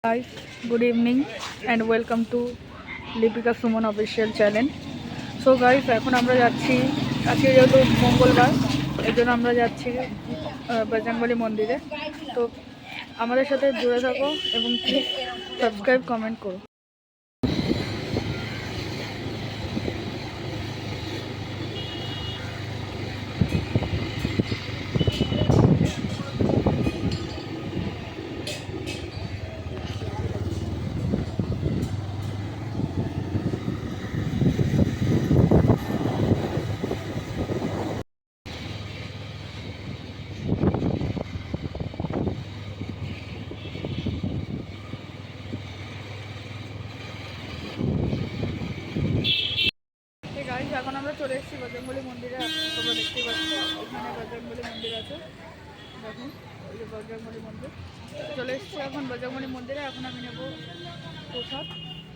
Guys, good evening and welcome to Lipika Suman official channel. So guys, এখন আমরা যাচ্ছি আজকে যেহেতু মঙ্গলবার এর জন্য আমরা যাচ্ছি বজরংবলী মন্দিরে। তো আমাদের সাথে জুড়ে থাকো এবং প্লিজ সাবস্ক্রাইব কমেন্ট করো। এখন আমরা চলে এসেছি বজরংবলী মন্দিরে। তোমরা দেখতেই পাচ্ছ এখানে বজরংবলী মন্দির আছে। দেখুন ওই যে বজরংবলী মন্দির। চলে এসেছি এখন বজরংবলী মন্দিরে। এখন আমি নেব প্রসাদ।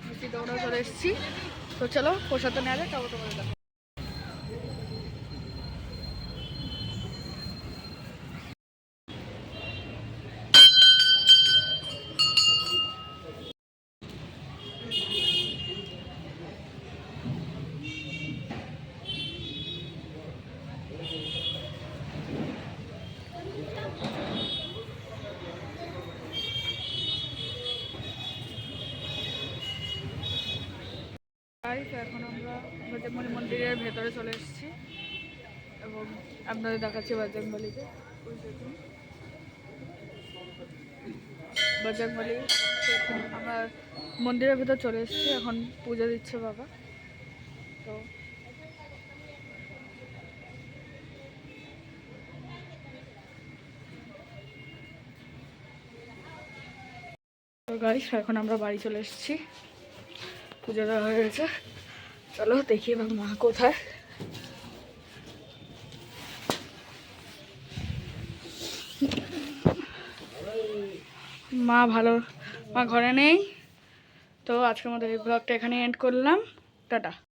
মিষ্টি দৌড়া চলে এসেছি। তো চলো প্রসাদটা নেওয়া যায়, তাও তোমাদের দেখো। এখন আমরা বজরংবলী মন্দিরের ভেতরে চলে এসেছি এবং আপনাদের দেখাচ্ছি বজরংবলীকে। বজরংবলী আমরা মন্দিরের ভেতর চলে এসেছি। এখন পুজো দিচ্ছে বাবা। তো গাইস, এখন আমরা বাড়ি চলে এসেছি। পুজো দেওয়া হয়ে গেছে। চলো দেখি এবার মা কোথায়। মা ঘরে নেই। তো আজকের মতো এই ব্লগটা এখানে এন্ড করলাম। টাটা।